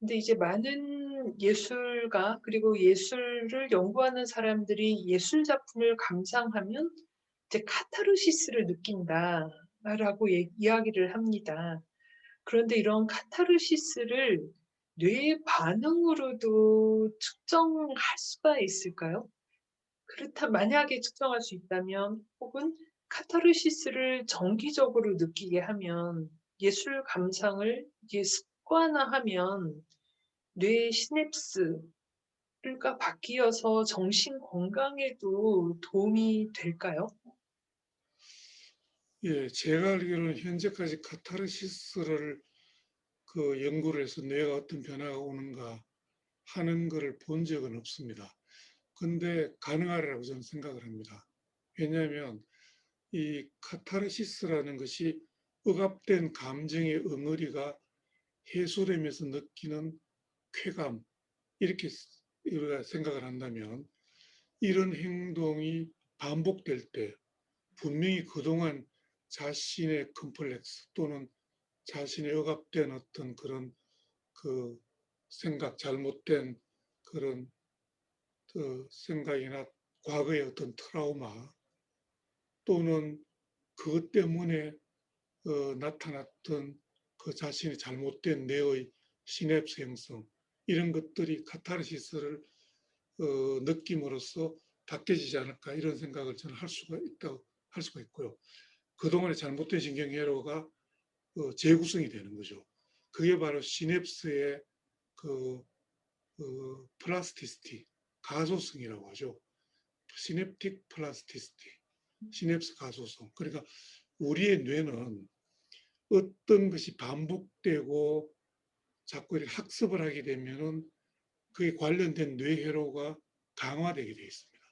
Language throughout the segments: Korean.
근데 이제 많은 예술가 그리고 예술을 연구하는 사람들이 예술 작품을 감상하면 이제 "카타르시스를 느낀다."라고 이야기를 합니다. 그런데 이런 카타르시스를 뇌의 반응으로도 측정할 수가 있을까요? 만약에 측정할 수 있다면 혹은 카타르시스를 정기적으로 느끼게 하면 예술 감상을 이게 습관화하면 뇌의 시냅스가 바뀌어서 정신 건강에도 도움이 될까요? 예, 제가 알기로는 현재까지 카타르시스를 연구를 해서 뇌가 어떤 변화가 오는가 하는 것을 본 적은 없습니다. 근데 가능하리라고 저는 생각을 합니다. 왜냐하면 이 카타르시스라는 것이 억압된 감정의 응어리가 해소되면서 느끼는 쾌감, 이렇게 우리가 생각을 한다면 이런 행동이 반복될 때 분명히 그동안 자신의 컴플렉스 또는 자신의 억압된 어떤 그런 그 생각, 잘못된 그런 생각이나 과거의 어떤 트라우마 또는 그것 때문에 나타났던 그 자신의 잘못된 뇌의 시냅스 형성, 이런 것들이 카타르시스를 느낌으로써 바뀌어지지 않을까, 이런 생각을 저는 할 수가 있고요. 그동안의 잘못된 신경회로가 재구성이 되는 거죠. 그게 바로 시냅스의 그, 플라스티시티, 가소성이라고 하죠. 시냅틱 플라스티시티, 시냅스 가소성. 그러니까 우리의 뇌는 어떤 것이 반복되고 자꾸 이렇게 학습을 하게 되면은 그에 관련된 뇌회로가 강화되게 되어 있습니다.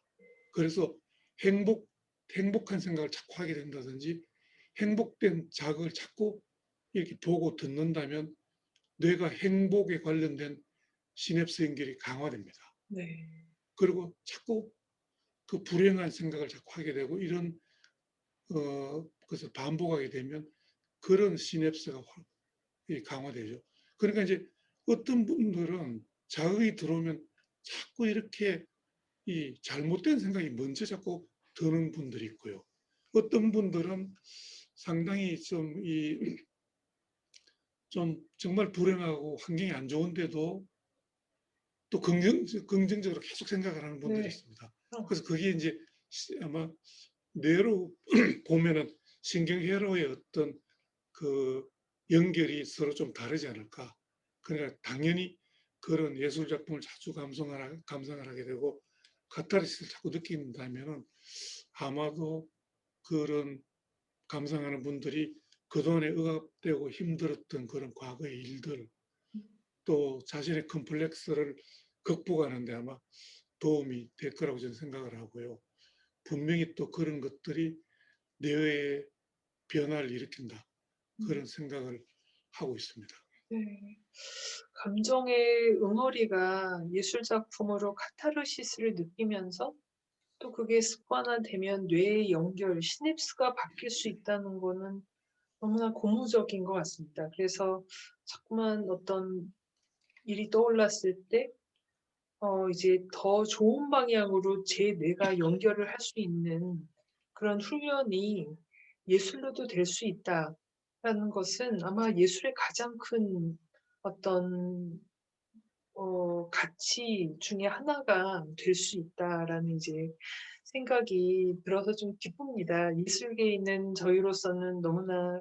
그래서 행복, 행복한 생각을 자꾸 하게 된다든지 행복된 자극을 자꾸 이렇게 보고 듣는다면 뇌가 행복에 관련된 시냅스 연결이 강화됩니다. 네. 그리고 자꾸 그 불행한 생각을 자꾸 하게 되고 이런 것을 반복하게 되면 그런 시냅스가 강화되죠. 그러니까 이제 어떤 분들은 자극이 들어오면 자꾸 이렇게 이 잘못된 생각이 먼저 자꾸 드는 분들이 있고요. 어떤 분들은 상당히 좀 정말 불행하고 환경이 안 좋은데도 또 긍정적으로 계속 생각을 하는 분들이 네. 있습니다. 어. 그래서 그게 이제 아마 뇌로 보면은 신경회로의 어떤 그 연결이 서로 좀 다르지 않을까. 그러니까 당연히 그런 예술 작품을 자주 감상을 하게 되고 카타르시스를 자꾸 느낀다면은 아마도 그런 감상하는 분들이 그동안에 억압되고 힘들었던 그런 과거의 일들 또 자신의 컴플렉스를 극복하는 데 아마 도움이 될 거라고 저는 생각을 하고요. 분명히 또 그런 것들이 뇌의 변화를 일으킨다. 음. 그런 생각을 하고 있습니다. 네. 감정의 응어리가 예술 작품으로 카타르시스를 느끼면서 또 그게 습관화되면 뇌의 연결, 시냅스가 바뀔 수 있다는 거는 너무나 고무적인 것 같습니다. 그래서 자꾸만 어떤 일이 떠올랐을 때 이제 더 좋은 방향으로 제 뇌가 연결을 할 수 있는 그런 훈련이 예술로도 될 수 있다라는 것은 아마 예술의 가장 큰 어떤 가치 중에 하나가 될 수 있다라는 이제 생각이 들어서 좀 기쁩니다. 예술계에 있는 저희로서는 너무나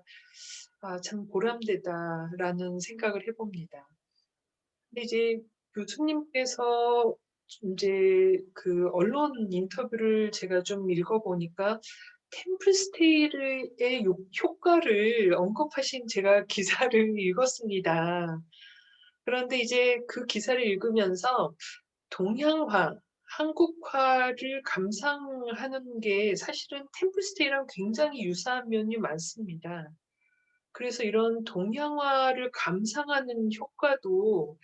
'아 참 보람되다.'라는 생각을 해 봅니다. 근데 이제 교수님께서 인제 그 언론 인터뷰를 제가 좀 읽어 보니까 템플 스테이의 효과를 언급하신 제가 기사를 읽었습니다. 그런데 이제 그 기사를 읽으면서 동양화, 한국화를 감상하는 게 사실은 템플 스테이랑 굉장히 유사한 면이 많습니다. 그래서 이런 동양화를 감상하는 효과도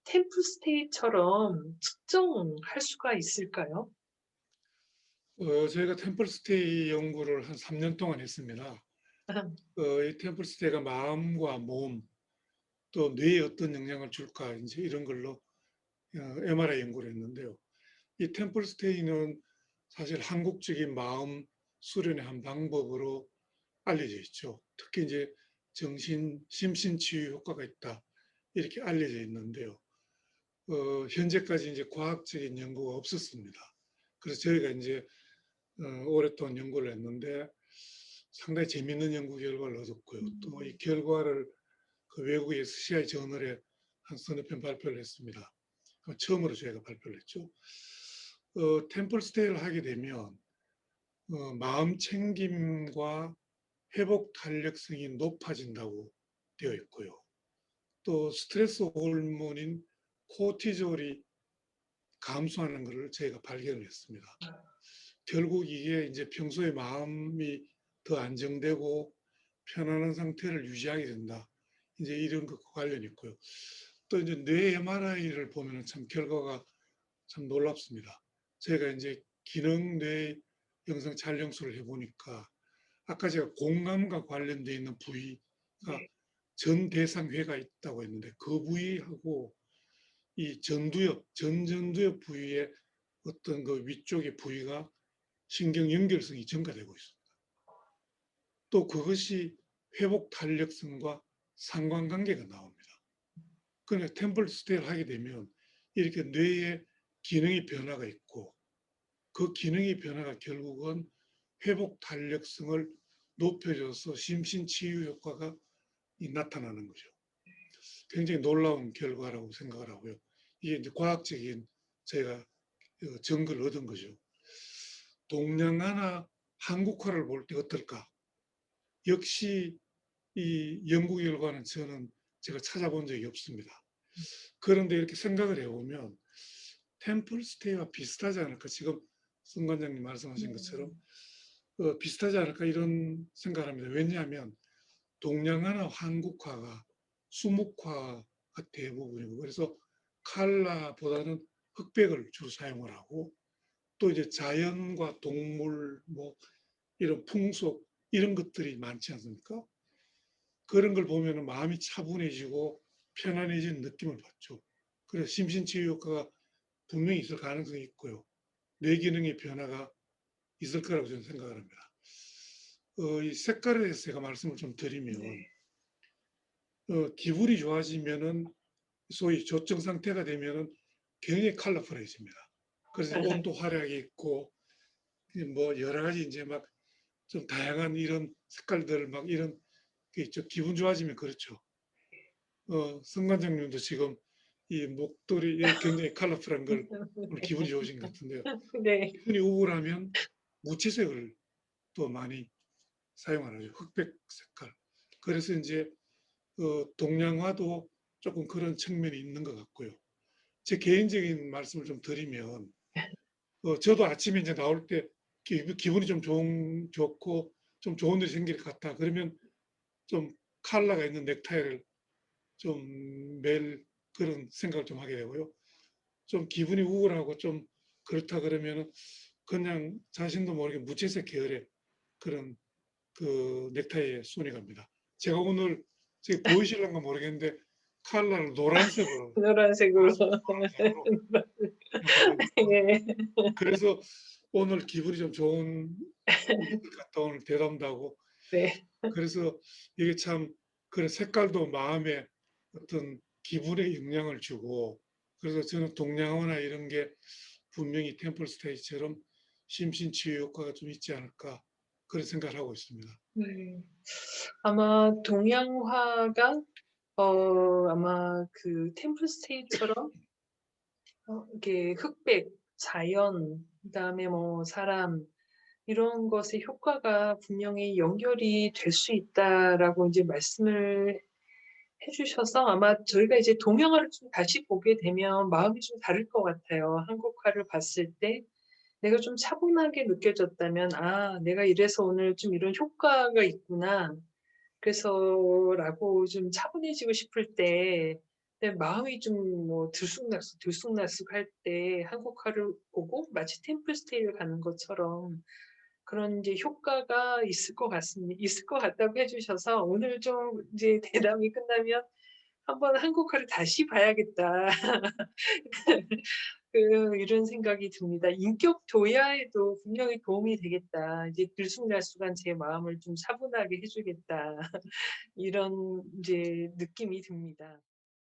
템플 스테이처럼 측정할 수가 있을까요? 저희가 템플스테이 연구를 한 3년 동안 했습니다. 이 템플스테이가 마음과 몸, 또 뇌에 어떤 영향을 줄까 이제 이런 걸로 MRI 연구를 했는데요. 이 템플스테이는 사실 한국적인 마음 수련의 한 방법으로 알려져 있죠. 특히 이제 심신치유 효과가 있다 이렇게 알려져 있는데요. 현재까지 이제 과학적인 연구가 없었습니다. 그래서 저희가 이제 오랫동안 연구를 했는데 상당히 재미있는 연구 결과를 얻었고요. 또 이 결과를 그 외국의 SCI 저널에 한 서너 편 발표를 했습니다. 처음으로 저희가 발표를 했죠. 템플스테이를 하게 되면 마음 챙김과 회복 탄력성이 높아진다고 되어 있고요. 또 스트레스 호르몬인 코티졸이 감소하는 것을 저희가 발견을 했습니다. 결국 이게 이제 평소에 마음이 더 안정되고 편안한 상태를 유지하게 된다. 이제 이런 것과 관련이 있고요. 또 이제 뇌 MRI를 보면 참 결과가 참 놀랍습니다. 제가 이제 기능 뇌 영상 촬영술을 해보니까 아까 제가 공감과 관련되어 있는 부위가 전 대상회가 있다고 했는데 그 부위하고 이 전전두엽 부위의 어떤 그 위쪽의 부위가 신경 연결성이 증가되고 있습니다. 또 그것이 회복 탄력성과 상관관계가 나옵니다. 그러니까 템플스테이를 하게 되면 이렇게 뇌의 기능의 변화가 있고 그 기능의 변화가 결국은 회복 탄력성을 높여줘서 심신치유 효과가 나타나는 거죠. 굉장히 놀라운 결과라고 생각을 하고요. 이게 이제 과학적인 제가 증거를 얻은 거죠. 동양화나 한국화를 볼 때 어떨까? 역시 이 연구 결과는 제가 찾아본 적이 없습니다. 그런데 이렇게 생각을 해보면 템플스테이와 비슷하지 않을까? 지금 송 관장님 말씀하신 것처럼 비슷하지 않을까 이런 생각을 합니다. 왜냐하면 동양화나 한국화가 수묵화가 대부분이고 그래서 칼라보다는 흑백을 주로 사용을 하고 또 이제 자연과 동물 뭐 이런 풍속 이런 것들이 많지 않습니까? 그런 걸 보면 마음이 차분해지고 편안해지는 느낌을 받죠. 그래서 심신치유 효과가 분명히 있을 가능성이 있고요. 뇌 기능의 변화가 있을 거라고 저는 생각을 합니다. 이 색깔에 대해서 제가 말씀을 좀 드리면 기분이 좋아지면은 소위 조정 상태가 되면은 굉장히 컬러풀해집니다. 그래서 옷도 화려하게 입고 뭐 여러 가지 이제 막 좀 다양한 이런 색깔들 막 이런 게 있죠. 기분 좋아지면 그렇죠. 성관장님도 지금 이 목도리 굉장히 컬러풀한 걸 오늘 기분이 좋으신 것 같은데요. 네. 기분이 우울하면 무채색을 또 많이 사용하죠. 흑백 색깔. 그래서 이제 동양화도 조금 그런 측면이 있는 것 같고요. 제 개인적인 말씀을 좀 드리면 저도 아침에 이제 나올 때 기분이 좀 좋고 좀 좋은 일이 생길 것 같다. 그러면 좀 컬러가 있는 넥타이를 좀 매일 그런 생각을 좀 하게 되고요. 좀 기분이 우울하고 좀 그렇다 그러면은 그냥 자신도 모르게 무채색 계열의 그런 그 넥타이에 손이 갑니다. 제가 오늘 지금 보이실런가 모르겠는데 컬러를 노란색으로 노란색으로. 노란색으로 하고 있고 예. 그래서 오늘 기분이 좀 좋은 것 같다 오늘 대담도 하고 네. 그래서 이게 참 그런 색깔도 마음에 어떤 기분에 영향을 주고 그래서 저는 동양화나 이런 게 분명히 템플스테이처럼 심신치유 효과가 좀 있지 않을까 그런 생각을 하고 있습니다. 네. 아마 동양화가 아마 그 템플스테이처럼 이렇게 흑백, 자연, 그다음에 뭐 사람 이런 것의 효과가 분명히 연결이 될 수 있다라고 이제 말씀을 해 주셔서 아마 저희가 이제 동양화를 좀 다시 보게 되면 마음이 좀 다를 것 같아요. 한국화를 봤을 때 내가 좀 차분하게 느껴졌다면 '아 내가 이래서 오늘 좀 이런 효과가 있구나.' 그래서라고 좀 차분해지고 싶을 때 내 마음이 좀 뭐 들쑥날쑥할 때 한국화를 보고 마치 템플스테이를 가는 것처럼 그런 이제 효과가 있을 것 같다고 해 주셔서 오늘 좀 이제 대담이 끝나면 '한번 한국화를 다시 봐야겠다.' 이런 생각이 듭니다. '인격 도야에도 분명히 도움이 되겠다. 이제 들쑥날쑥한 제 마음을 좀 차분하게 해 주겠다.' 이런 이제 느낌이 듭니다.